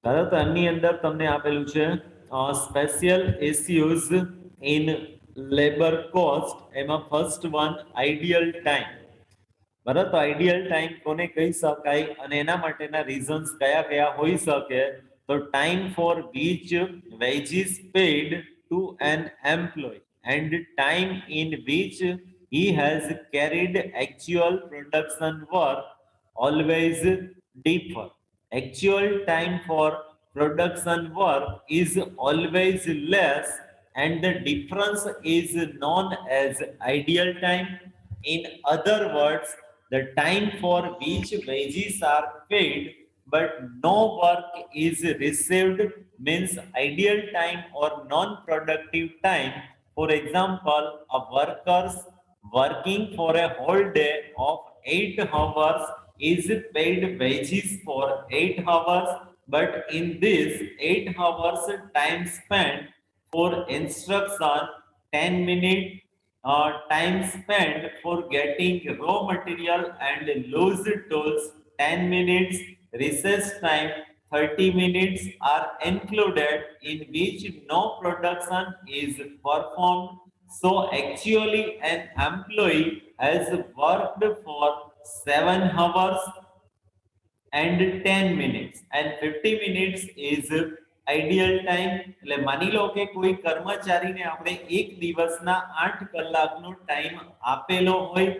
બરાબર, તો એમની અંદર તમને આપેલું છે special issues in labour cost. એમાં ફર્સ્ટ વન આઈડિયલ ટાઈમ. બરાબર, તો આઈડિયલ ટાઈમ કોને કહી શકાય અને એના માટેના રીઝન્સ કયા કયા હોઈ શકે? તો time for which wages paid to an employee and time in which he has carried actual production work always differ. Actual time for production work is always less and the difference is known as ideal time. In other words, the time for which wages are paid but no work is received means ideal time or non-productive time. For example, a worker's working for a whole day of 8 hours is paid wages for 8 hours, but in this 8 hours time spent for instruction, 10 minutes time spent for getting raw material and loose tools, 10 minutes, recess time, 30 minutes are included in which no production is performed. So actually an employee has worked for 7 hours and 10 minutes and 50 minutes is ideal time. એટલે માની લો કે કોઈ કર્મચારીને આપણે એક દિવસના 8 કલાકનો time આપેલો હોય,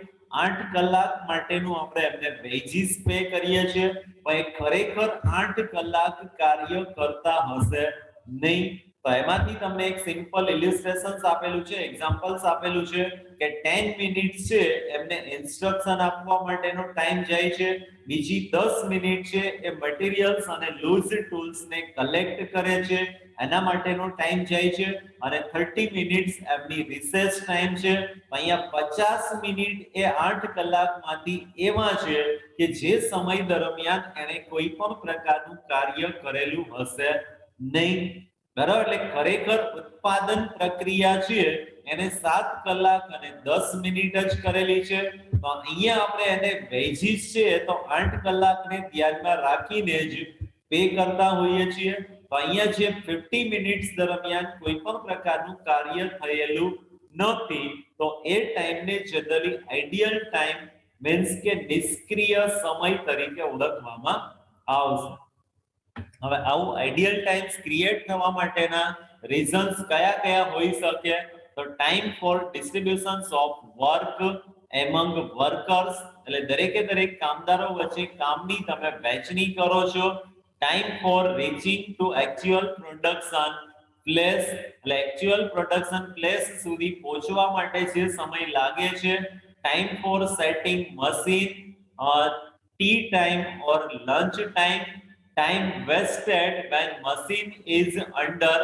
8 કલાક માટેનું આપણે એમને વેજીસ પે કરીએ છીએ, પણ એ ખરેખર 8 કલાક કાર્ય કરતા હશે નહીં. તો એમાંથી તમને એક સિમ્પલ ઇલિસ્ટ્રેશન્સ આપેલું છે, એક્ઝામ્પલ્સ આપેલું છે કે 10 મિનિટ છે એમને ઇન્સ્ટ્રક્શન આપવા માટેનો ટાઈમ જાય છે, બીજી 10 મિનિટ છે એ મટીરીયલ્સ અને લૂઝ ટૂલ્સ ને કલેક્ટ કરે છે એના માટેનો ટાઈમ જાય છે, અને 30 મિનિટ્સ એમની રિસેસ ટાઈમ છે. અહીંયા 50 મિનિટ એ 8 કલાકમાંથી એવા છે કે જે સમય દરમિયાન એને કોઈ પણ પ્રકારનું કાર્ય કરેલું હશે નહીં. બરાબર, એટલે ખરેખર ઉત્પાદન પ્રક્રિયા છે એને 7 કલાક અને 10 મિનિટ જ કરેલી છે. તો અહીંયા આપણે એને વેજીસ છે તો 8 કલાકને ધ્યાનમાં રાખીને જ પે કરતા હોઈએ છીએ. તો અહીંયા જે 50 મિનિટ્સ દરમિયાન કોઈ પણ પ્રકારનું કાર્ય થયેલું નથી, તો એ ટાઈમને જનરલી આઈડિયલ ટાઈમ મીન્સ કે નિષ્ક્રિય સમય તરીકે ઓળખવામાં આવશે. હવે આવું આઈડિયલ ટાઈમ્સ ક્રિએટ થવા માટેના રીઝન્સ કયા કયા હોઈ શકે? તો time for distributions of work among workers, એટલે દરેકે દરેક કામદારો વચ્ચે કામની તમે વહેંચણી કરો છો. Time for reaching to actual production place, એટલે એકચ્યુઅલ પ્રોડક્શન પ્લેસ સુધી પહોંચવા માટે જે સમય લાગે છે. Time for setting machine, tea time or lunch time, time wasted when machine is under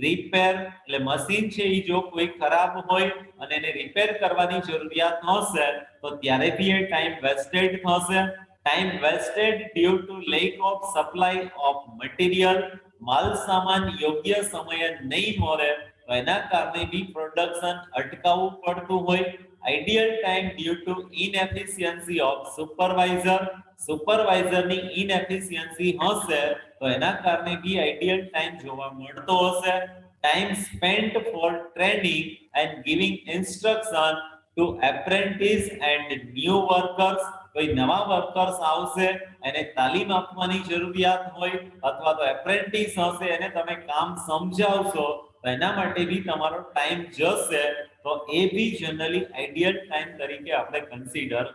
repair, એટલે મશીન છે એ જો કોઈ ખરાબ હોય અને એને રિપેર કરવાની જરૂરિયાત હશે તો ત્યારે બી એ ટાઈમ વેસ્ટેડ થશે. Time wasted due to lack of supply of material, માલ સામાન યોગ્ય સમયે નહીં મળે તો એના કારણે બી પ્રોડક્શન અટકાવવું પડતું હોય. Ideal time due to inefficiency of supervisor, સુપરવાઇઝરની ઇનએફિશિયન્સી હશે તો એના કારણે બી આઈડિયલ ટાઈમ જોવા મળતો હશે. Time spent for training and giving instruction to apprentice and new workers, કોઈ નવા વર્કર્સ આવશે એને તાલીમ આપવાની જરૂરિયાત હોય અથવા તો એપ્રેન્ટિસ હશે એને તમે કામ સમજાવશો તો એના માટે બી તમારો ટાઈમ જશે, તો એ બી જનરલી આઈડિયલ ટાઈમ તરીકે આપણે કન્સિડર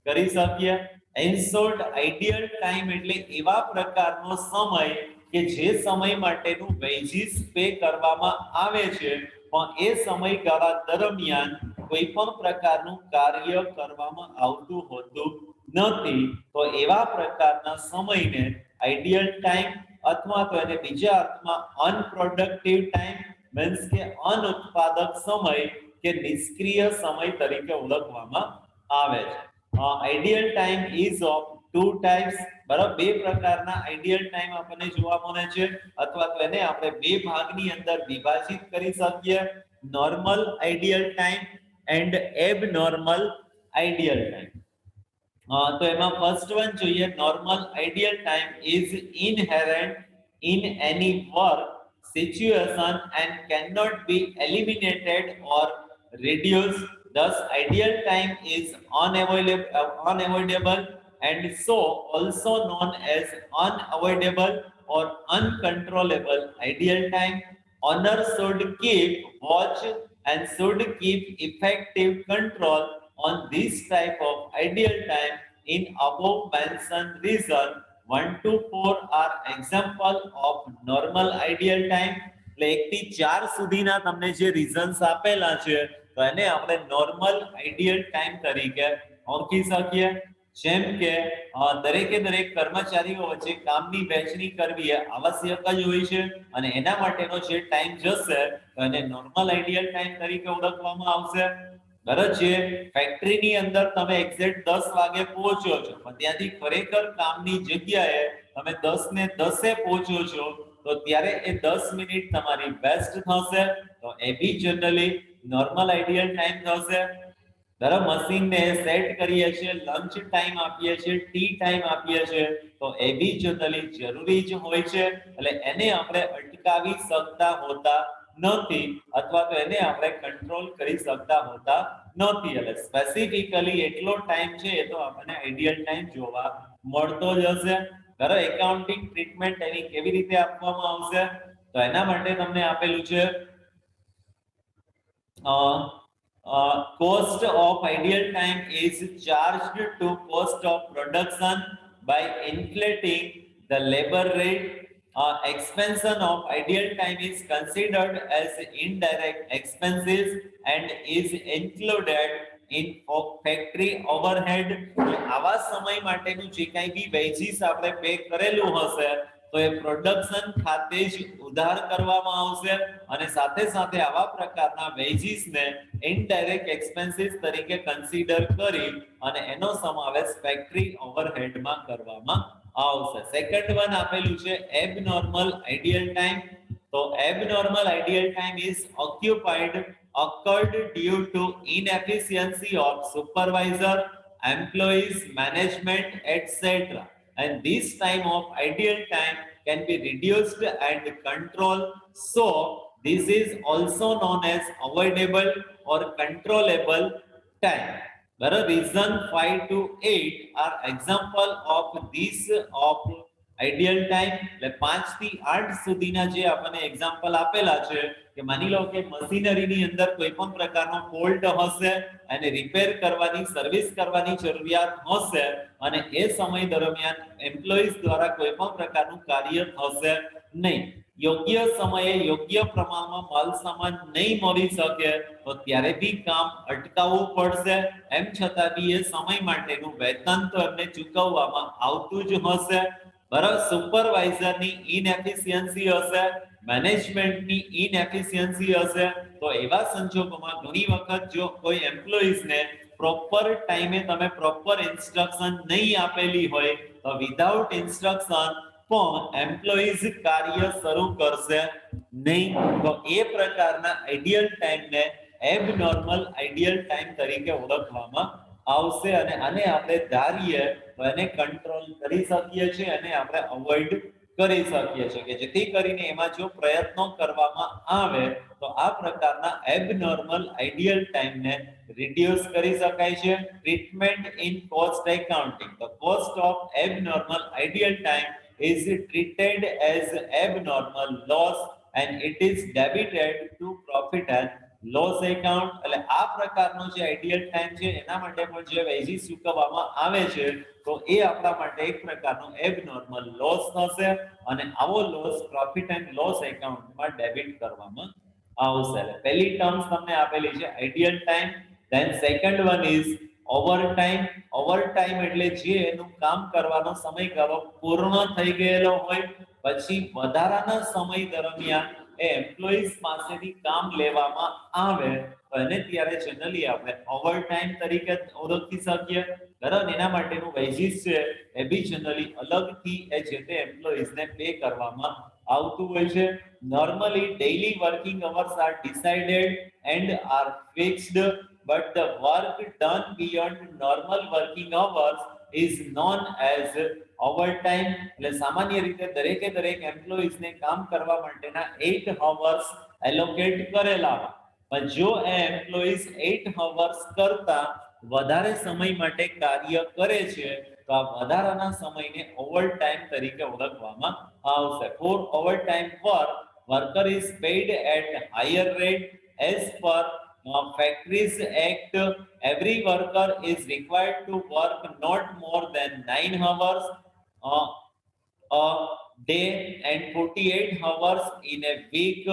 કરી શકીએ. ઇન શોર્ટ, આઈડિયલ ટાઈમ એટલે એવા પ્રકારનો સમય કે જે સમય માટેનું વેજીસ પે કરવામાં આવે છે પણ એ સમયગાળા દરમિયાન કોઈ પણ પ્રકારનું કાર્ય કરવામાં આવતું હોતું નથી. તો એવા પ્રકારના સમયને આઈડિયલ ટાઈમ અથવા તો એને બીજા અર્થમાં અનપ્રોડક્ટિવ ટાઈમ મીન્સ કે અનુત્પાદક સમય કે નિષ્ક્રિય સમય તરીકે ઓળખવામાં આવે છે. Ideal time is of two types. બરાબર, બે પ્રકારના આઈડિયલ ટાઈમ આપણને જોવા મળે છે અથવા તો એને આપણે બે ભાગની અંદર વિભાજિત કરી શકીએ. Normal ideal time and abnormal ideal time. તો એમાં ફર્સ્ટ વન જોઈએ, normal ideal time is inherent in any work situation and cannot be eliminated or reduced. Thus, ideal time is unavoidable and so also known as unavoidable or uncontrollable. Ideal time owner should keep watch and should keep effective control on this type of ideal time in above mentioned reason. 1 to 4 are example of normal ideal time. એટલે 1 થી 4 સુધીના તમને જે reasons આપેલા છે તો એને આપણે નોર્મલ આઈડિયલ ટાઈમ તરીકે ઓળખી શકીએ. જેમ કે દરેકે દરેક કર્મચારીઓ વચ્ચે કામની વહેંચણી કરવી એ આવશ્યક જ હોય છે અને એના માટેનો જે ટાઈમ જશે તો એને નોર્મલ આઈડિયલ ટાઈમ તરીકે ઓળખવામાં આવશે. બરાબર છે. ફેક્ટરીની અંદર તમે એક્ઝેક્ટ 10 વાગે પહોંચો છો પણ ત્યાંથી ખરેખર કામની જગ્યાએ તમે 10 ને 10 પહોંચો છો તો ત્યારે એ 10 મિનિટ તમારી બેસ્ટ થશે તો એ બી જનરલી નોર્મલ આઈડિયલ ટાઈમ થશે. બરાબર. મશીનને સેટ કરીએ છીએ, લંચ ટાઈમ આપીએ છીએ, ટી ટાઈમ આપીએ છીએ તો એ બી જનરલી જરૂરી જ હોય છે. એટલે એને આપણે અટકાવી શકતા હોતા નથી અથવા તો એને આપણે કંટ્રોલ કરી શકતા હોતા નથી. એટલે સ્પેસિફિકલી એટલો ટાઈમ છે એ તો આપણને આઈડિયલ ટાઈમ જોવા મળતો જ હશે. બરાબર. એકાઉન્ટિંગ ટ્રીટમેન્ટ એની કેવી રીતે આપવામાં આવશે તો એના માટે તમને આપેલું છે cost of ideal time is charged to cost of production by inflating the labor rate. Expansion of ideal time is considered as indirect expenses and is included in factory overhead. આવા સમય માટેનું જે કાંઈ બી વેજીસ આપણે pay કરેલું હશે તો એ production ખાતે જ ઉધાર કરવામાં આવશે અને સાથે સાથે આવા પ્રકારના વેજીસને ઇનડાયરેક્ટ એક્સપેન્સીસ તરીકે કન્સિડર કરી અને એનો સમાવેશ ફેક્ટરી ઓવરહેડમાં કરવામાં આવશે. સેકન્ડ વન આપેલું છે એબનોર્મલ આઈડિયલ ટાઈમ. તો abnormal ideal time is occupied occurred due to inefficiency of supervisor, employees, management, etc. And this time of ideal time can be reduced and controlled. So, this is also known as avoidable or controllable time. The reason 5 to 8 are example of this of ideal time. એટલે 5 થી 8 સુધીના જે આપણને example આપેલા છે કે માની લો કે મશીનરીની અંદર કોઈ પણ પ્રકારનો ફોલ્ટ હશે અને રિપેર કરવાની સર્વિસ કરવાની જરૂરિયાત હશે અને એ સમય દરમિયાન એમ્પ્લોઈઝ દ્વારા કોઈ પણ પ્રકારનું કાર્ય થશે નહીં, યોગ્ય સમયે યોગ્ય પ્રમાણમાં માલ સામાન નહીં મળી શકે તો ત્યારે બી કામ અટકાવવું પડશે. એમ છતાં બી એ સમય માટેનું વેતન તો એમને ચૂકવવામાં આવતું જ હશે. બરાબર. સુપરવાઇઝરની ઇનએફિશિયન્સી હશે, મેનેજમેન્ટની ઇનએફિશિયન્સી હશે તો એવા સંજોગોમાં ઘણી વખત જો કોઈ એમ્પ્લોઈઝને પ્રોપર ટાઈમે તમે પ્રોપર ઇન્સ્ટ્રક્શન નહીં આપેલી હોય તો વિધાઉટ ઇન્સ્ટ્રક્શન પણ એમ્પ્લોઈઝ કાર્ય શરૂ કરશે નહીં. તો એ પ્રકારના આઈડિયલ ટાઈમને એબનોર્મલ આઈડિયલ ટાઈમ તરીકે ઓળખવામાં આવશે અને આને આપણે ધારીએ તો એને કંટ્રોલ કરી શકીએ છીએ અને આપણે અવોઇડ કરી શકીએ છીએ કે જેથી કરીને એમાં જો પ્રયત્નો કરવામાં આવે તો આ પ્રકારના એબનોર્મલ આઈડિયલ ટાઈમને રિડ્યુસ કરી શકાય છે. Treatment in cost accounting. The cost of abnormal ideal time is treated as abnormal loss and it is debited to profit and loss account. એટલે આ પ્રકારનો જે આઈડિયલ ટાઈમ છે એના માટે પણ જે વેજીસ ચૂકવવામાં આવે છે તો એ આપણા માટે એક પ્રકારનો એબનોર્મલ લોસ થશે અને આવો લોસ પ્રોફિટ એન્ડ લોસ એકાઉન્ટમાં ડેબિટ કરવામાં આવશે. એટલે પહેલી ટર્મ્સ તમને આપેલી છે ideal time. Than second one is overtime. Overtime એટલે જે એનું કામ કરવાનો સમયગાળો પૂર્ણ થઈ ગયેલો હોય પછી વધારાના સમય દરમિયાન એ એમ્પ્લોઈઝ પાસેથી કામ લેવામાં આવે તો એને ત્યારે જનરલી આપણે ઓવરટાઈમ તરીકે ઓળખી શકીએ. બરાબર. એના માટેનું વેજીસ છે એ બી જનરલી અલગથી એ જે તે એમ્પ્લોઈઝને પે કરવામાં આવતું હોય છે. Normally daily working hours are decided and are fixed but the work done beyond normal working hours is known as overtime એટલે સામાન્ય રીતે દરેકે દરેક એમ્પ્લોઈઝ ને કામ કરવા માટેના 8 અવર્સ એલોકેટ કરેલા હોય, પણ જો એ એમ્પ્લોઈઝ 8 અવર્સ કરતા વધારે સમય માટે કાર્ય કરે છે તો આ વધારાના સમયને ઓવરટાઈમ તરીકે ઓળખવામાં આવશે. For overtime work, worker is paid at higher rate as per Factories Act. Every worker is required to work not more than 9 hours uh, a day and 48 hours in a week.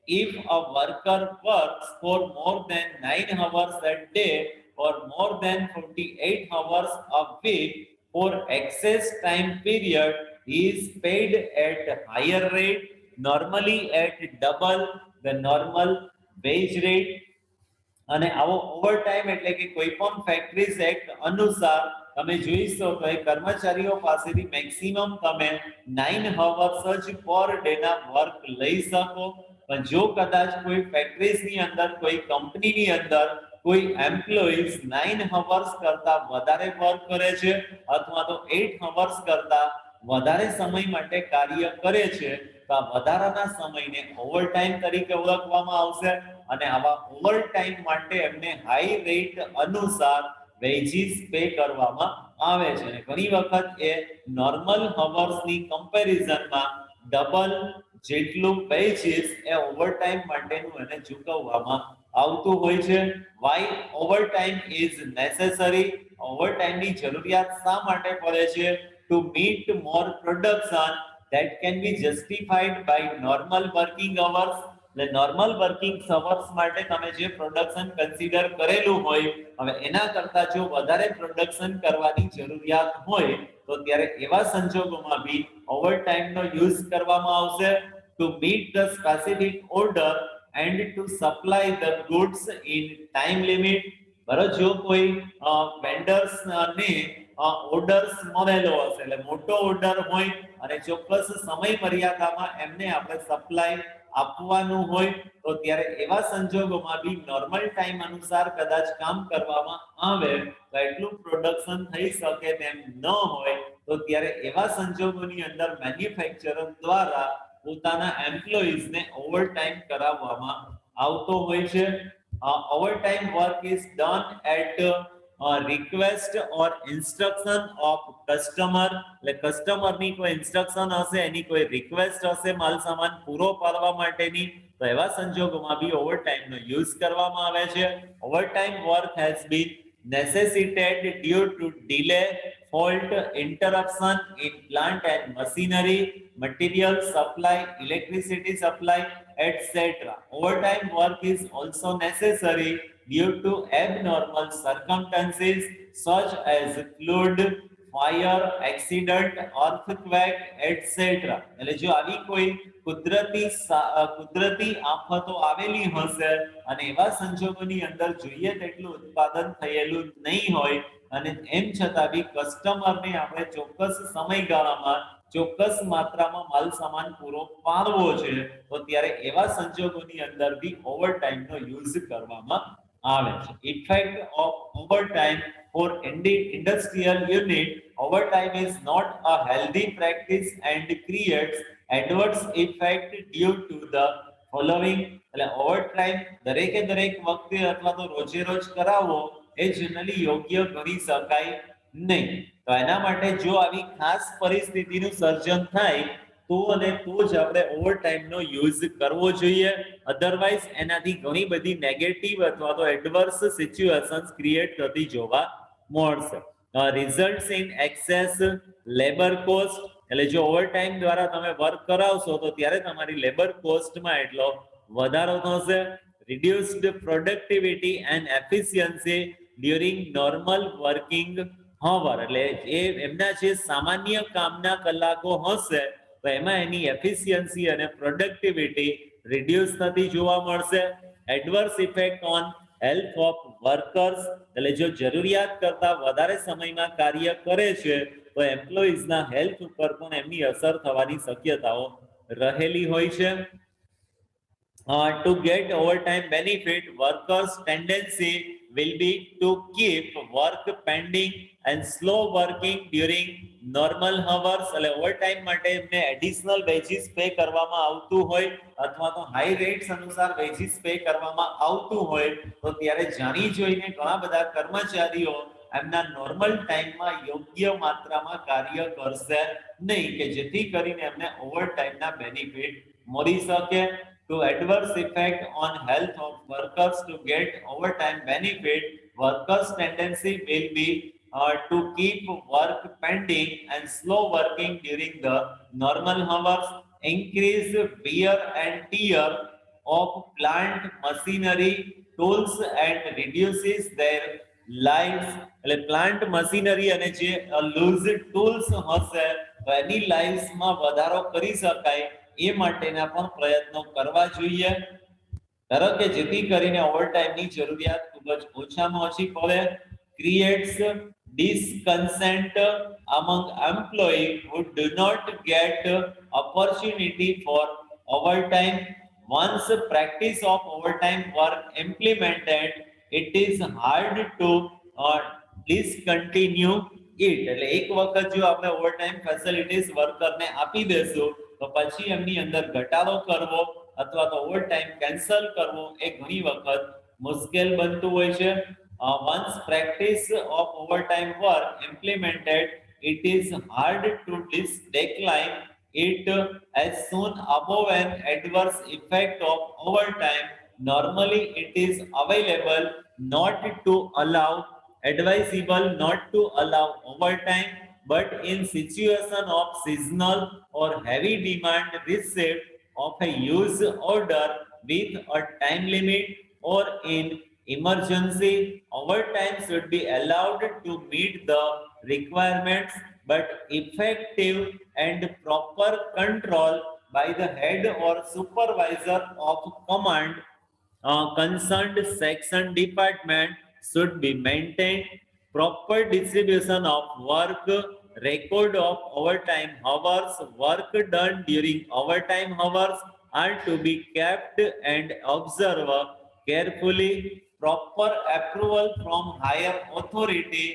If a worker works for more than 9 hours a day or more than 48 hours a week for excess time period, he is paid at higher rate, normally at double the normal wage rate. અને આવો overtime એટલે કે કોઈ પણ factories act અનુસાર તમે જોઈશો તો એ કર્મચારીઓ પાસેથી મેક્સિમમ તમે 9 અવર્સ જ પર ડે ના વર્ક લઈ શકો. પણ જો કદાચ કોઈ ફેક્ટરીઝની અંદર કોઈ કંપનીની અંદર કોઈ એમ્પ્લોઈઝ 9 અવર્સ કરતા વધારે વર્ક કરે છે અથવા તો 8 અવર્સ કરતા વધારે સમય માટે કાર્ય કરે છે તો આ વધારાના સમયને ઓવરટાઈમ તરીકે ઓળખવામાં આવશે. અને આવા ઓવરટાઈમ માટે એમને હાઈ રેટ અનુસાર વેજીસ પે કરવામાં આવે છે. અને ઘણી વખત એ નોર્મલ અવર્સની કમ્પેરિઝનમાં ડબલ જેટલું વેજીસ એ ઓવરટાઈમ માટેનું એને ચૂકવવામાં આવતું હોય છે. વાય ઓવરટાઈમ ઇઝ નેસેસરી, ઓવરટાઈમની જરૂરિયાત શા માટે પડે છે? To meet more production that can be justified by normal working hours. એટલે નોર્મલ વર્કિંગ અવર્સ માટે તમે જે પ્રોડક્શન કન્સિડર કરેલું હોય, હવે એના કરતા જો વધારે પ્રોડક્શન કરવાની જરૂરિયાત હોય તો ત્યારે એવા સંજોગોમાં બી ઓવરટાઈમનો યુઝ કરવામાં આવશે. To meet the specific order and to supply the goods in time limit. બરાબર, જો કોઈ વેન્ડર્સ ને ઓર્ડર્સ મળેલો હશે એટલે મોટો ઓર્ડર હોય અને ચોક્કસ સમય મર્યાદામાં એમને આપણે સપ્લાય આપવાનું હોય તો ત્યારે એવા સંજોગોમાં બી નોર્મલ ટાઈમ અનુસાર કદાચ કામ કરવામાં આવે તો એટલું પ્રોડક્શન થઈ શકે તેમ ન હોય તો ત્યારે એવા સંજોગોની અંદર મેન્યુફેક્ચરર દ્વારા પોતાના એમ્પ્લોઈઝને ઓવરટાઈમ કરાવવામાં આવતો હોય છે. Overtime work is done at request or instruction of customer. એટલે કસ્ટમરની કોઈ ઇન્સ્ટ્રક્શન હશે, એની કોઈ રિક્વેસ્ટ હશે માલ સામાન પૂરો પાડવા માટેની, તો એવા સંજોગોમાં બી ઓવરટાઈમનો યુઝ કરવામાં આવે છે. Overtime work has been necessitated due to delay, fault, interruption in plant and machinery, material supply, electricity supply, etc. Overtime work is also necessary due to abnormal circumstances such as flood, fire, accident, earthquake, etc. એટલે જો આવી કોઈ કુદરતી આફતો આવેલી હશે અને એવા સંજોગોની અંદર જોઈએ તેટલું ઉત્પાદન થયેલું નહીં હોય અને એમ છતાં બી કસ્ટમરને આપણે ચોક્કસ સમયગાળામાં ચોક્કસ માત્રામાં માલ સામાન પૂરો પાડવો છે તો ત્યારે એવા સંજોગોની અંદર બી ઓવરટાઈમનો યુઝ કરવામાં આવે છે. Effect of overtime for industrial unit, overtime is not a healthy practice and creates adverse effect due to the following. એટલે ઓવરટાઈમ દરેકે દરેક વખતે અથવા તો રોજે રોજ કરાવવો એ જનરલી યોગ્ય ગણી શકાય નહીં. તો એના માટે જો આવી ખાસ પરિસ્થિતિનું સર્જન થાય તો અને તો જ આપણે ઓવરટાઈમનો યુઝ કરવો જોઈએ. અધરવાઇઝ એનાથી ઘણી બધી નેગેટિવ અથવા તો એડવર્સ સિચ્યુએશન્સ ક્રિએટ થતી જોવા મળશે. Results in access labour cost. એટલે જો ઓવરટાઈમ દ્વારા તમે વર્ક કરાવશો તો ત્યારે તમારી લેબર કોસ્ટમાં એટલો વધારો થશે. Reduced productivity and efficiency during normal working hour. એટલે એ એમના જે સામાન્ય કામના કલાકો હશે તો એમાં એની એફિશિયન્સી અને પ્રોડક્ટિવિટી રિડ્યુસ થતી જોવા મળશે. Adverse effect on health of workers. એટલે જો જરૂરિયાત કરતા વધારે સમયમાં કાર્ય કરે છે તો એમ્પ્લોઈઝના હેલ્થ ઉપર પણ એમની અસર થવાની શક્યતાઓ રહેલી હોય છે. To get overtime benefit, workers' tendency will be to keep work pending and slow working during normal hours. એટલે ઓવરટાઈમ માટે એમને એડિશનલ વેજીસ પે કરવામાં આવતું હોય અથવા તો હાઈ રેટ્સ અનુસાર વેજીસ પે કરવામાં આવતું હોય તો ત્યારે જાણી જોઈને ઘણા બધા કર્મચારીઓ એમના નોર્મલ ટાઈમમાં યોગ્ય માત્રામાં કાર્ય કરશે નહીં કે જેથી કરીને એમને ઓવરટાઈમના બેનિફિટ મળી શકે. To adverse effect on health of workers to get overtime benefit, workers' tendency will be to keep work pending and slow working during the normal hours, increase wear and tear of plant machinery, tools and reduces their lives. એટલે plant machinery અને જે loose tools હશે તો એની લાઈફ્સમાં વધારો કરી શકાય એ માટેના પણ પ્રયત્નો કરવા જોઈએ. ધારો કે જેથી કરીને ઓવરટાઈમની જરૂરિયાત ખૂબ જ ઓછામાં ઓછી પડે. Creates discontent among employees who do not get opportunity for overtime. Once practice of overtime work implemented, it is hard to discontinue it. એટલે એક વખત જો આપણે ઓવરટાઈમ ફેસિલિટીઝ વર્કરને આપી દેશું તો પછી એમની અંદર ઘટાડો કરવો અથવા તો ઓવરટાઈમ કેન્સલ કરવો એ ઘણી વખત મુશ્કેલ બનતું હોય છે. Once practice of overtime work implemented, it is hard to decline it as soon above an adverse effect of overtime. Normally, it is advisable not to allow overtime, but in situation of seasonal or heavy demand receipt of a use order with a time limit or in emergency, overtime should be allowed to meet the requirements, but effective and proper control by the head or supervisor of command concerned section department should be maintained. Proper distribution of work, record of overtime hours, work done during overtime hours are to be kept and observed carefully. Proper approval from higher authority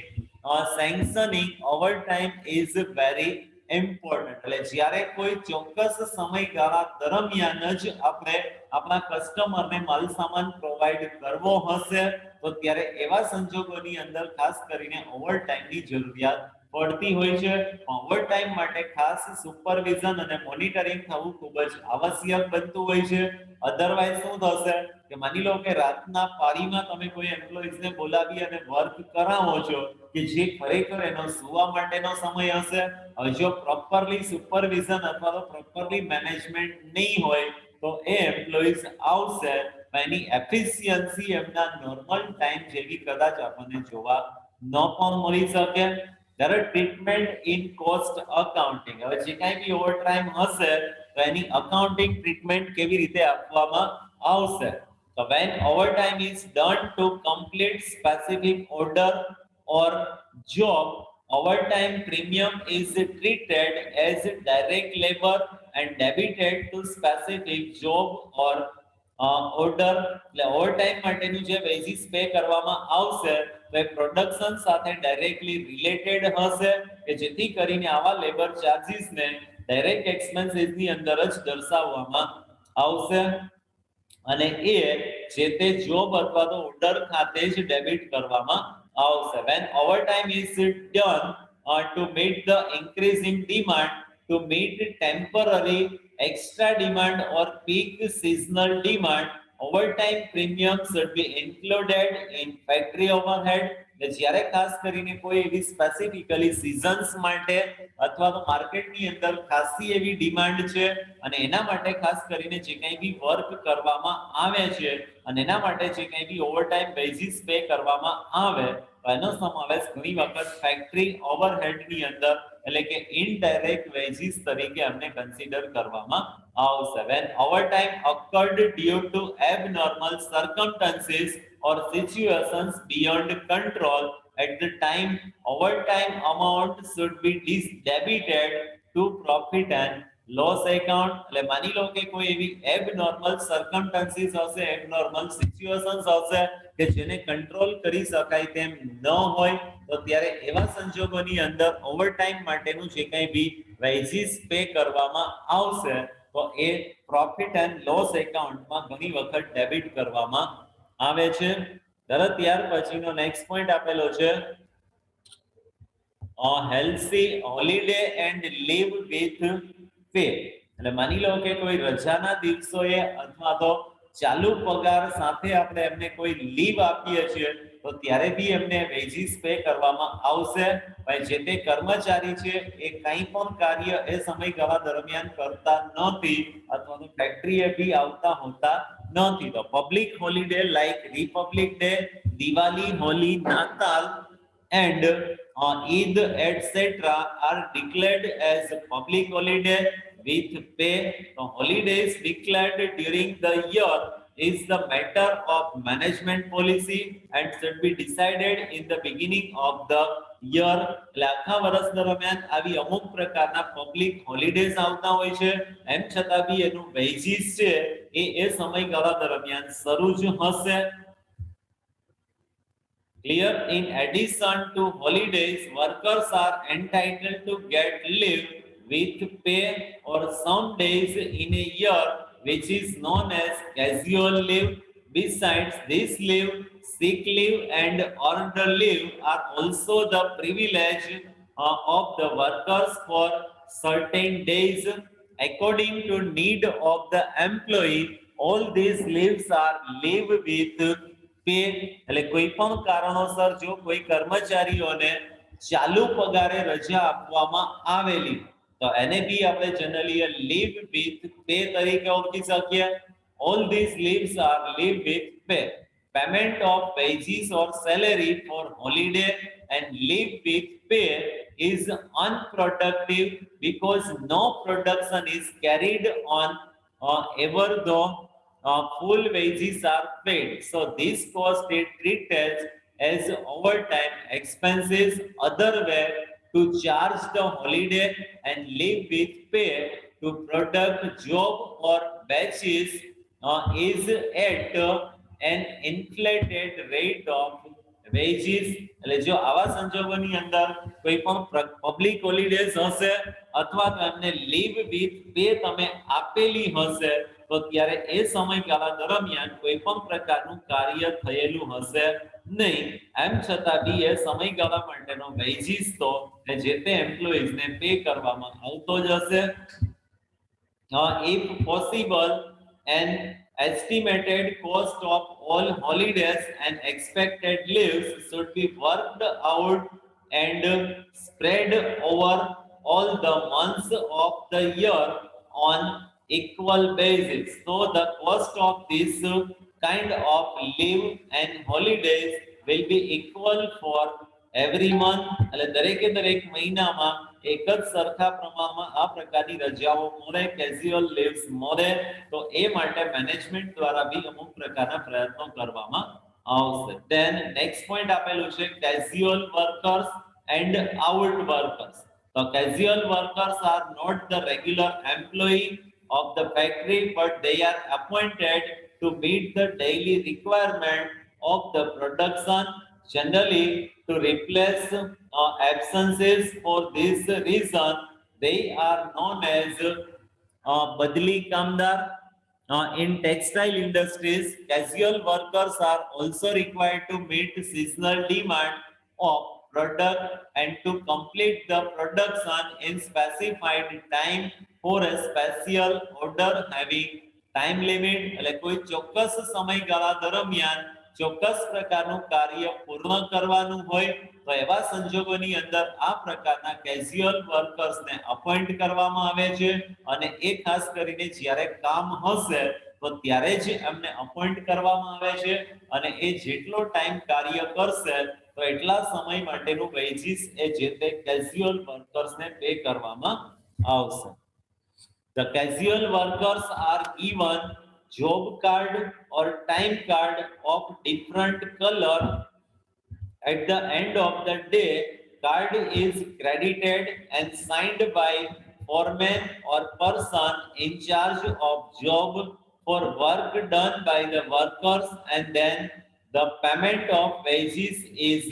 sanctioning overtime is very important. એટલે જ્યારે કોઈ ચોક્કસ સમયગાળા દરમિયાન જ આપણે આપણા કસ્ટમરને માલ સામાન પ્રોવાઈડ કરવો હશે તો ત્યારે એવા સંજોગોની અંદર ખાસ કરીને ઓવરટાઈમની જરૂરિયાત પડતી હોય છે. ઓવરટાઈમ માટે ખાસ સુપરવિઝન અને મોનિટરિંગ થવું ખૂબ જ આવશ્યક બનતું હોય છે. અધરવાઇઝ શું થશે કે માની લો કે રાતના પારીમાં તમે કોઈ એમ્પ્લોઈઝને બોલાવી અને વર્ક કરાવો છો કે જે ખરેખર એનો સુવા માટેનો સમય હશે. હવે જો પ્રોપરલી સુપરવિઝન અથવા તો પ્રોપરલી મેનેજમેન્ટ નહીં હોય તો એ એમ્પ્લોઈઝ આવશે એની એફિશિયન્સી એમના નોર્મલ ટાઈમ જેવી કદાચ આપણને જોવા ન પણ મળી શકે. ત્યારે ટ્રીટમેન્ટ ઇન કોસ્ટ અકાઉન્ટિંગ, હવે જે કાંઈ બી ઓવરટાઈમ હશે તો એની અકાઉન્ટિંગ ટ્રીટમેન્ટ કેવી રીતે આપવામાં આવશે. તો when overtime is done to complete specific order or job, overtime premium is treated as direct labor and debited to specific job or order. એટલે ઓવરટાઈમ માટેનું જે વેજીસ પે કરવામાં આવશે તો એ પ્રોડક્શન સાથે ડાયરેક્ટલી રિલેટેડ હશે કે જેથી કરીને આવા લેબર ચાર્જીસને ડાયરેક્ટ એક્સપેન્સીસની અંદર જ દર્શાવવામાં આવશે અને એ જે તે જોબ અથવા તો ઓર્ડર ખાતે જ ડેબિટ કરવામાં આવશે. When overtime is done to meet the increasing demand, to meet temporary extra demand or peak seasonal demand, overtime premium should be included in factory overhead. જ્યારે ખાસ કરીને કોઈ એવી સ્પેસિફિકલી સિઝન્સ માટે અથવા તો માર્કેટની અંદર ખાસી એવી ડિમાન્ડ છે અને એના માટે ખાસ કરીને જે કંઈ બી વર્ક કરવામાં આવે છે અને એના માટે જે કંઈ બી ઓવરટાઈમ વેજીસ પે કરવામાં આવે તો એનો સમાવેશ ઘણી વખત ફેક્ટરી ઓવરહેડની અંદર એટલે કે ઇનડાયરેક્ટ વેજીસ તરીકે અમને કન્સિડર કરવામાં આવશે. When overtime occurred due to abnormal circumstances or situations beyond control, at the time overtime amount should be debited to profit and loss account એટલે માની લો કે કોઈ એવી એબનોર્મલ સર્કમસ્ટન્સીસ હશે, એબનોર્મલ સિચ્યુએશન્સ હશે કે જેને કંટ્રોલ કરી શકાય તેમ ન હોય, તો ત્યારે એવા સંજોગોની અંદર ઓવરટાઈમ માટેનું જે કંઈ બી વેજીસ પે કરવામાં આવશે તો એ પ્રોફિટ એન્ડ લોસ એકાઉન્ટમાં ઘણી વખત ડેબિટ કરવામાં આવે છે. તરત ત્યાર પછીનો નેક્સ્ટ પોઈન્ટ આપેલો છે healthy holiday and live with pay. એટલે માની લો કે કોઈ રજાના દિવસોએ અથવા તો ચાલુ પગાર સાથે આપણે એમને કોઈ લીવ આપીએ છીએ તો ત્યારે બી એમને વેજીસ પે કરવામાં આવશે. ભાઈ જે તે કર્મચારી છે એ કંઈ પણ કાર્ય એ સમયગાળા દરમિયાન કરતા નથી અથવા તો ફેક્ટરીએ બી આવતા હોતા નથી, તો public holiday like Republic day, Diwali, Holi, નાતાલ and Eid etc. are declared as public holiday with pay. The holidays declared during the year is the matter of management policy and should be decided in the beginning of the year. એટલે આખા વર્ષ દરમિયાન આવી અમુક પ્રકારના public holidays આવતા હોય છે, એમ છતાં બી એનું વેજીસ છે એ સમયગાળા દરમિયાન શરૂ જ હશે. Clear? In addition to holidays, workers are entitled to get leave with pay or some days in a year, which is known as casual leave. Besides this leave, sick leave and earned leave are also the privilege of the workers for certain days according to need of the employee. All these leaves are leave with pay. એટલે કોઈ પણ કારણોસર જો કોઈ કર્મચારીઓને ચાલુ પગારે રજા આપવામાં આવેલી તો એને બી આપણે જનરલી લીવ વિથ પે તરીકે ઓળખી શકીએ. All these leaves are leave with pay. Payment of wages or salary for holiday and leave with pay is unproductive because no production is carried on ever though full wages are paid. So this cost is treated as overtime expenses. Other way to charge the holiday and leave with pay to product job or batches is at an inflated rate of wages. એટલે જો આવા સંજોગોની અંદર કોઈ પણ public holidays હશે અથવા તો એમને લીવ વિથ પે તમે આપેલી હશે તો ત્યારે એ સમયગાળા દરમિયાન કોઈ પણ પ્રકારનું કાર્ય થયેલું હશે નહીં, એમ છતાં બી એ સમયગાળા માટેનો વેજીસ તો જે તે એમ્પ્લોઈઝને પે કરવામાં આવતો જ હશે. If possible, an estimated cost of all holidays and expected leaves should be worked out and spread over all the months of the year on equal basis. So the cost of this kind of leave and holidays will be equal for every month. એટલે દરેકે દરેક મહિનામાં એક જ સરખા પ્રમાણમાં આ પ્રકારની રજાઓ મળે, કેઝ્યુઅલ લીવ્સ મળે, તો એ માટે મેનેજમેન્ટ દ્વારા બી અમુક પ્રકારના પ્રયત્નો કરવામાં આવશે. ધેન નેક્સ્ટ પોઈન્ટ આપેલું છે casual workers and out workers. તો casual workers are not the regular employee of the factory, but they are appointed to meet the daily requirement of the production, generally to replace absences. For this reason, they are known as badli kamdar. In textile industries, casual workers are also required to meet seasonal demand of product and to complete the production in specified time for a special order having time limit. એટલે કોઈ ચોક્કસ સમયગાળા દરમિયાન ચોક્કસ પ્રકારનું કાર્ય પૂર્ણ કરવાનું હોય તો એવા સંજોગોની અંદર આ પ્રકારના કેઝ્યુઅલ વર્કર્સને અપોઇન્ટ કરવામાં આવે છે અને એ ખાસ કરીને જ્યારે કામ હશે તો ત્યારે જ એમને અપોઇન્ટ કરવામાં આવે છે અને એ જેટલો ટાઈમ કાર્ય કરશે તો એટલા સમય માટેનું વેજીસ એ જે તે કેઝ્યુઅલ વર્કર્સને પે કરવામાં આવશે. The casual workers are given job card or time card of different color. At the end of the day, card is credited and signed by foreman or person in charge of job for work done by the workers, and then the payment of wages is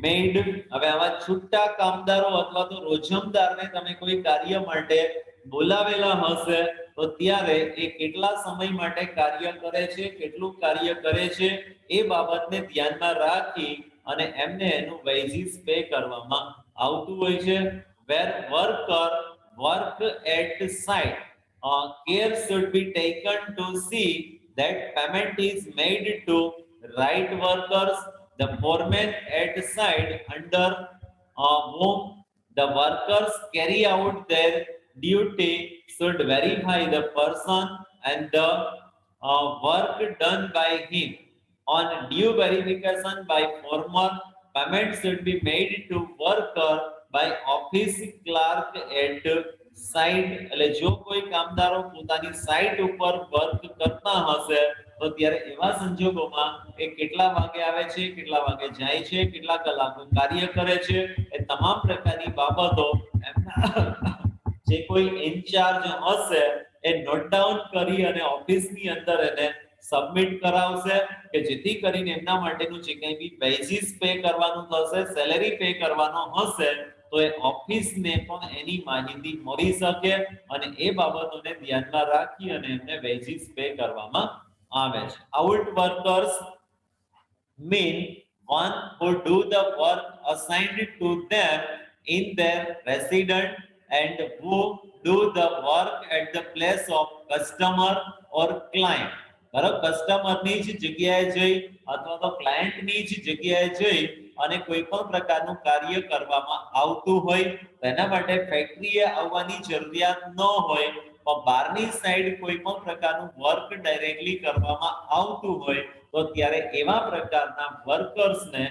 made. હવે આવા છૂટા કામદારો અથવા તો રોજમદારને તમે કોઈ કાર્ય માટે બોલાવેલા હશે તો ત્યારે એ કેટલા સમય માટે કાર્ય કરે છે, કેટલું કાર્ય કરે છે એ બાબતને ધ્યાનમાં રાખી અને એમને એનું વેજીસ પે કરવામાં આવતું હોય છે. Where worker work at site, care should be taken to see that payment is made to right workers. The foreman at site under whom the workers carry out their duty should verify the person and the work done by him. On due verification by foreman, payment should be made to worker by office clerk at site. એટલે જો કોઈ કામદારો પોતાની site ઉપર work કરતા હશે તો ત્યારે એવા સંજોગોમાં એ કેટલા વાગે આવે છે, કેટલા વાગે જાય છે, કેટલા કલાકો કાર્ય કરે છે, એ તમામ પ્રકારની બાબતો એમના જે કોઈ ઇન્ચાર્જ હશે એ નોટ ડાઉન કરી અને ઓફિસની અંદર એને સબમિટ કરાવશે કે જેથી કરીને એમના માટેનું જે કંઈ બી વેજીસ પે કરવાનું થશે, સેલેરી પે કરવાનો હશે તો એ ઓફિસને પણ એની માહિતી મળી શકે અને એ બાબતોને ધ્યાનમાં રાખી અને એમને વેજીસ પે કરવામાં આવે છે. Out workers mean one who do the work assigned to them in their residence and who do the work at the place of customer or client. બરાબર, કસ્ટમરની જ જગ્યાએ જઈ અથવા તો ક્લાયન્ટની જ જગ્યાએ જઈ અને કોઈ પણ પ્રકારનું કાર્ય કરવામાં આવતું હોય તો એના માટે ફેક્ટરીએ આવવાની જરૂરિયાત ન હોય પણ બહારની સાઈડ કોઈ પણ પ્રકારનું વર્ક ડાયરેક્ટલી કરવામાં આવતું હોય તો ત્યારે એવા પ્રકારના વર્કર્સને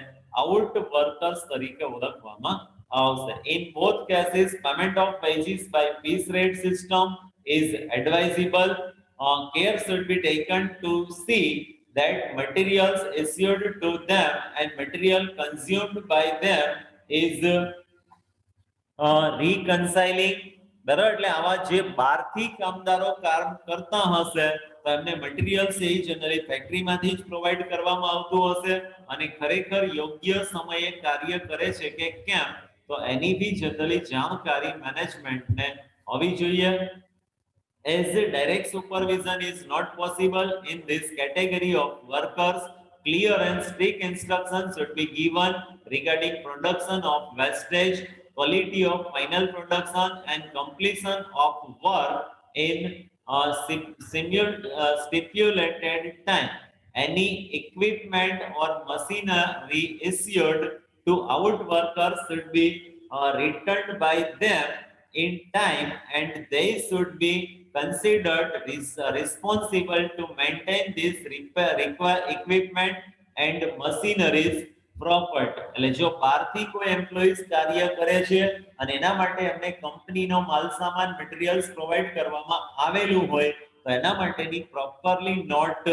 આઉટ વર્કર્સ તરીકે ઓળખવામાં આવશે. In both cases, payment of wages by piece rate system is advisable. Care should be taken to see that materials issued to them and material consumed by them is reconciling. બરાબર, એટલે આવા જે બહારથી કામદારો કામ કરતા હશે તો એમને મટીરીયલ્સ એ જનરલી ફેક્ટરીમાંથી જ પ્રોવાઈડ કરવામાં આવતું હશે અને ખરેખર યોગ્ય સમયે કાર્ય કરે છે કે કેમ તો એની બી જનરલી જાણકારી મેનેજમેન્ટને હોવી જોઈએ. As direct supervision is not possible in this category of workers, clear and strict instructions should be given regarding production of wastage, quality of final production, and completion of work in stipulated time. Any equipment or machinery issued to out workers should be returned by them in time, and they should be considered responsible to maintain this equipment and machineries property. એટલે જો બહારથી કોઈ employees કાર્ય કરે છે અને એના માટે એમને કંપનીનો માલ સામાન મટીરીયલ્સ પ્રોવાઈડ કરવામાં આવેલું હોય તો એના માટેની પ્રોપરલી નોટ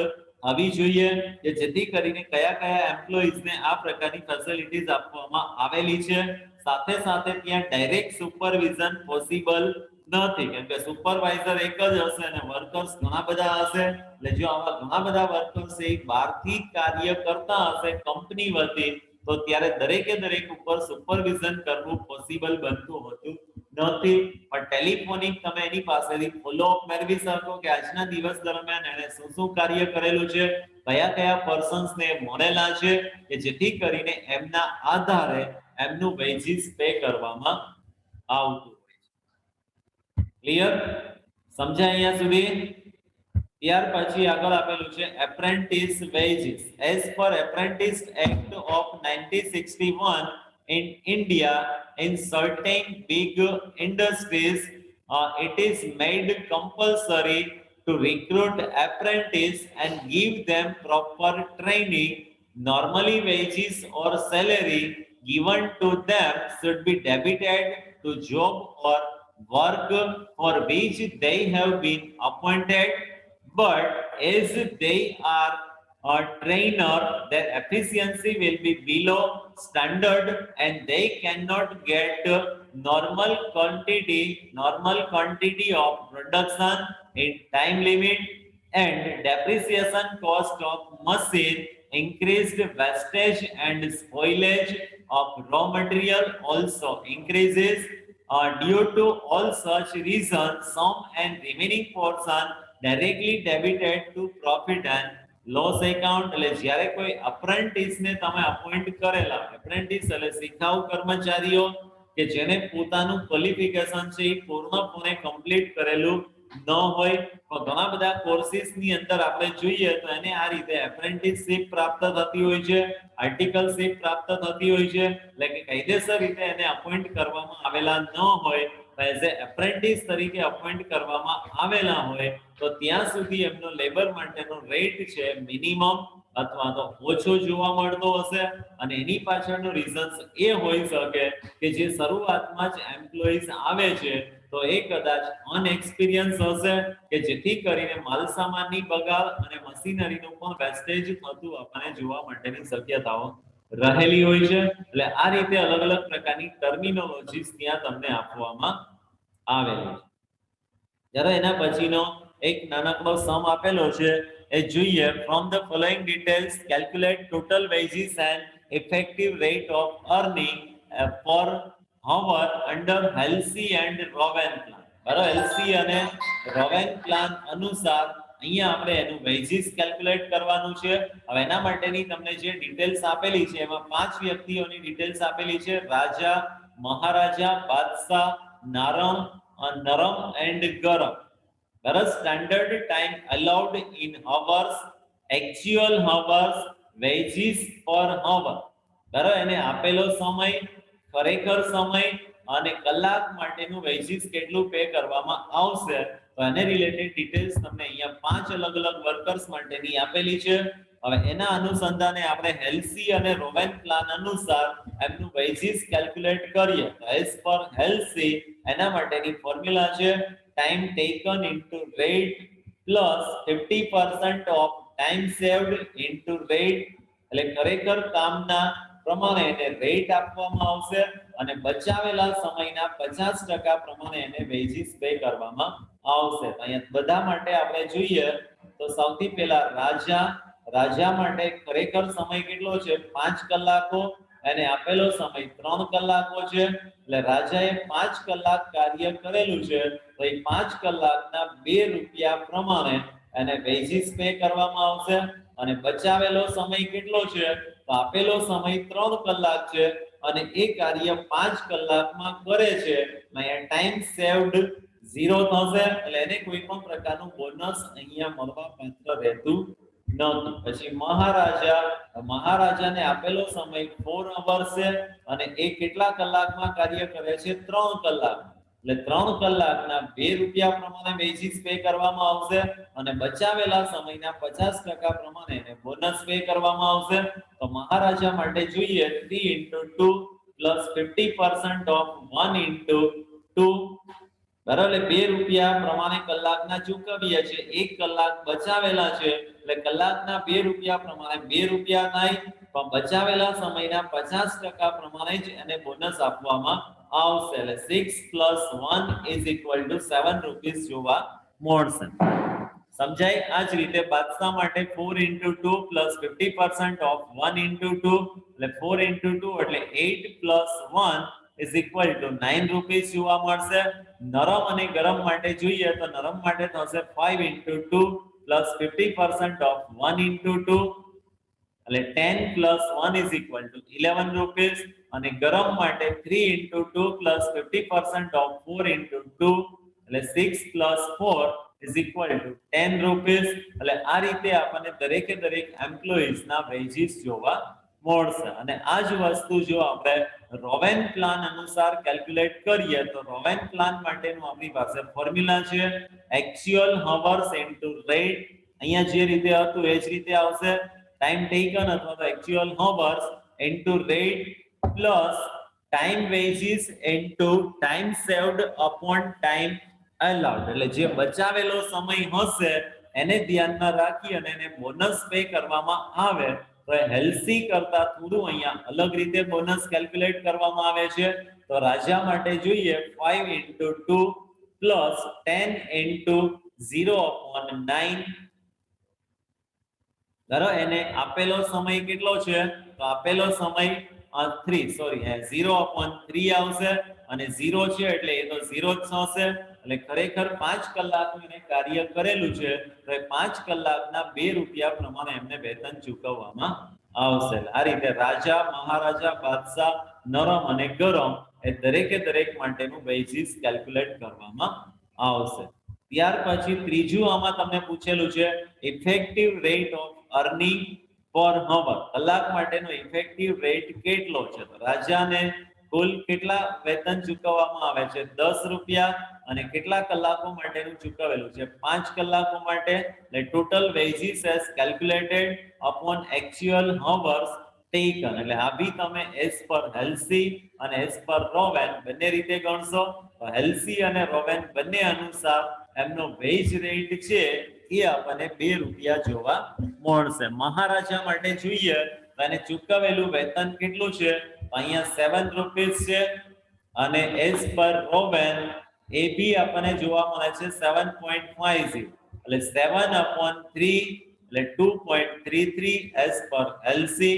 આવી જોઈએ કે જેથી કરીને કયા કયા એમ્પ્લોઈઝને આ પ્રકારની ફેસિલિટીઝ આપવામાં આવેલી છે. સાથે સાથે ત્યાં ડાયરેક્ટ સુપરવિઝન પોસિબલ નથી કેમ કે સુપરવાઇઝર એક જ હશે અને વર્કર્સ ઘણા બધા હશે. એટલે જો આવા ઘણા બધા વર્કર્સ એ બહારથી કાર્ય કરતા હશે કંપની વતી તો ત્યારે દરેકે દરેક ઉપર સુપરવિઝન કરવું પોસિબલ બનતું હોતું નથી. પણ ટેલિફોનિક તમે એની પાસેથી ફોલોઅપ મેળવી શકો કે આજના દિવસ દરમિયાન એણે શું શું કાર્ય કરેલું છે, કયા કયા પર્સન્સને મળેલા છે કે જેથી કરીને એમના આધારે એમનું વેજીસ પે કરવામાં આવતું હોય છે. ક્લિયર? સમજાય અહીંયા સુધી? ત્યાર પછી આગળ આપેલું છે apprentice veggies. As per apprentice act of 1961 in India, in certain big industries, it is made compulsory to recruit apprentice and give them proper training. Normally, wages or salary given to them should be debited to job or work for which they have been appointed, but as they are a trainer, their efficiency will be below standard and they cannot get normal quantity of production in time limit and depreciation cost of machine, increased wastage and spoilage of raw material also increases. Due to all such reasons, some and remaining portion directly debited to profit and loss account. એટલે જ્યારે કોઈ apprentice ને તમે appoint કરેલા, apprentice એટલે શિખાઉ કર્મચારીઓ કે જેને પોતાનું ક્વોલિફિકેશન છે એ પૂર્ણપણે કમ્પ્લીટ કરેલું ન હોય, તો ઘણા બધા કોર્સિસની અંદર આપણે જોઈએ તો એને આ રીતે એપ્રેન્ટિસશિપ પ્રાપ્ત થતી હોય છે, આર્ટિકલશિપ પ્રાપ્ત થતી હોય છે, એટલે કે કાયદેસર રીતે એને અપોઇન્ટ કરવામાં આવેલા ન હોય, એઝ એ એપ્રેન્ટિસ તરીકે અપોઇન્ટ કરવામાં આવેલા હોય તો ત્યાં સુધી એમનો લેબર માટેનો રેટ છે મિનિમમ અથવા તો ઓછો જોવા મળતો હશે. અને એની પાછળનું રીઝન્સ એ હોઈ શકે કે જે શરૂઆતમાં જ એમ્પ્લોઈઝ આવે છે તો એ કદાચ અનએક્સપિરિયન્સ હશે કે જેથી કરીને માલસામાનની બગાડ અને મશીનરીનું પણ વેસ્ટેજ થતું આપણને જોવા માટેની શક્યતાઓ રહેલી હોય છે. એટલે આ રીતે અલગ અલગ પ્રકારની ટર્મિનોલોજીસ ત્યાં તમને આપવામાં આવેલી છે. જ્યારે એના પછીનો એક નાનકડો સમ આપેલો છે એ જોઈએ. From the following details calculate total wages and effective rate of earning for hour under Halsey and Rowan plan. બરાબર, હેલ્સી અને રોવેન પ્લાન અનુસાર અહીંયા આપણે એનું વેજીસ કેલ્ક્યુલેટ કરવાનું છે. હવે એના માટેની તમને જે ડિટેલ્સ આપેલી છે એમાં 5 વ્યક્તિઓની ડિટેલ્સ આપેલી છે: રાજા, મહારાજા, બાદશાહ, નરમ એન્ડ ગરમ. બરાબર, standard time allowed in hours, actual hours, wages per hour. બરાબર, એને આપેલો સમય, ખરેખર સમય અને કલાક માટેનું વેજીસ કેટલું પે કરવામાં આવશે. તો એને રિલેટેડ ડિટેલ્સ તમને અહીંયા 5 અલગ અલગ વર્કર્સ માટેની આપેલી છે. હવે એના અનુસંધાને આપણે હેલ્સી અને રોવેન પ્લાન અનુસાર એમનું વેજીસ કેલ્ક્યુલેટ કરીએ તો એઝ પર હેલ્સી એના માટેની ફોર્મ્યુલા છે time taken into rate plus 50% of time saved into rate. એટલે ખરેખર કામના પ્રમાણે એને રેટ આપવામાં આવશે અને બચાવેલા સમયના 50% પ્રમાણે એને વેજીસ પે કરવામાં આવશે. અહીંયા બધા માટે આપણે જોઈએ તો સૌથી પહેલા રાજા માટે ખરેખર સમય કેટલો છે? 5 કલાકો. એને આપેલો સમય 3 કલાકો છે. એટલે રાજાએ 5 કલાક કાર્ય કરેલું છે તો એ 5 કલાકના 2 રૂપિયા પ્રમાણે એને વેજીસ પે કરવામાં આવશે. અને બચાવેલો સમય કેટલો છે? તો આપેલો સમય 3 કલાક છે અને એ કાર્ય 5 કલાકમાં કરે છે. અહીંયા ટાઈમ સેવ્ડ 0 થશે એટલે એને કોઈ પણ પ્રકારનું બોનસ અહીંયા મળવા પાત્ર રહેતું નથી. પછી મહારાજાને આપેલો સમય 4 અવર્સ છે અને એ કેટલા કલાકમાં કાર્ય કરે છે? 3 કલાક. એટલે 3 કલાકના 2 રૂપિયા પ્રમાણે વેજીસ પે કરવામાં આવશે અને બચાવેલા સમયના 50% પ્રમાણે એને બોનસ પે કરવામાં આવશે. તો મહારાજા માટે જોઈએ 3 * 2 પ્લસ 50% ઓફ 1 * 2. બરાબર, 2 રૂપિયા પ્રમાણે કલાકના ચૂકવીએ છે. 1 કલાક બચાવેલા છે એટલે કલાકના 2 રૂપિયા પ્રમાણે 2 રૂપિયા થાય, પણ બચાવેલા સમયના 50% પ્રમાણે જ એને બોનસ આપવામાં આવશે. એટલે 6 + 1 = 7 રૂપીસ જોવા મળશે. સમજાય? આ જ રીતે બાદશાહ માટે 4 * 2 પ્લસ 50% ઓફ 1 * 2 એટલે 4 * 2 એટલે 8 + 1 = 9 રૂપીસ જોવા મળશે. નરમ અને ગરમ માટે જોઈએ તો નરમ માટે થશે 5 * 2 પ્લસ 50% ઓફ 1 * 2 એટલે 10 + 1 = 11 રૂપીસ. અને ગરમ માટે 3 * 2 પ્લસ 50% ઓફ 4 * 2 એટલે 6 + 4 = 10 રૂપીસ. એટલે આ રીતે આપણને દરેકે દરેક એમ્પ્લોઈઝ ના વેજીસ જોવા મળશે. અને આ જ વસ્તુ જો આપણે રોવેન પ્લાન અનુસાર કેલ્ક્યુલેટ કરીએ તો રોવેન પ્લાન માટેનું આપણી પાસે ફોર્મ્યુલા છે એક્ચ્યુઅલ hours into rate. અહીંયા જે રીતે હતું એ જ રીતે આવશે. ટાઈમ ટેકન અથવા તો actual hours into rate plus time wages into time saved upon time allowed. એટલે જે બચાવેલો સમય હશે એને ધ્યાનમાં રાખી અને એને બોનસ પે કરવામાં આવે તો હેલ્સી કરતા થોડું અહીંયા અલગ રીતે બોનસ કેલ્ક્યુલેટ કરવામાં આવે છે. તો રાજા માટે જોઈએ 5 into 2 plus 10 into 0/9. બરાબર, એને આપેલો સમય કેટલો છે? તો આપેલો સમય 0/3 આવશે અને 0 છે એટલે એ તો 0 જ થશે. એટલે ખરેખર 5 કલાકનું એને કાર્ય કરેલું છે તો એ 5 કલાકના 2 રૂપિયા પ્રમાણે એમને વેતન ચૂકવવામાં આવશે. આ રીતે રાજા, મહારાજા, બાદશાહ, નરમ અને ગરમ એ દરેક માટેનું વેજીસ કેલ્ક્યુલેટ કરવામાં આવશે. ત્યાર પછી ત્રીજું આમાં તમને પૂછેલું છે ઇફેક્ટિવ રેટ ઓફ અર્નિંગ પર હવર. કલાક માટેનો ઇફેક્ટિવ રેટ કેટલો છે? તો રાજાને કુલ કેટલા વેતન ચૂકવવામાં આવે છે? 10 રૂપિયા. અને કેટલા કલાકો માટેનું ચૂકવેલું છે? 5 કલાકો માટે. એટલે total wages as calculated upon actual hours taken. એટલે આ બી તમે એઝ પર હેલ્સી અને એઝ પર રોવેન બંને રીતે ગણશો. તો હેલ્સી અને રોવેન બંને અનુસાર એમનો વેજ રેટ છે એ આપણને 2 રૂપિયા જોવા મળશે. મહારાજા માટે જોઈએ તો એને ચૂકવેલું વેતન કેટલું છે? તો અહીંયા 7 રૂપીસ છે અને એઝ પર રોવેન એ બી આપણને જોવા મળે છે 7.50. એટલે 7/3 એટલે 2.33 એઝ પર એલસી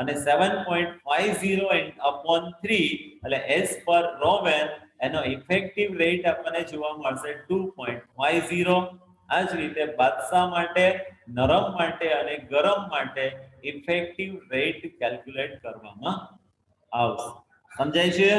અને 7.50/3 એટલે એઝ પર રોવેન એનો ઇફેક્ટિવ રેટ આપણને જોવા મળશે 2.50. આ જ રીતે બાદશાહ માટે, નરમ માટે અને ગરમ માટે ઇફેક્ટિવ રેટ કેલ્ક્યુલેટ કરવામાં આવશે. સમજાય છે?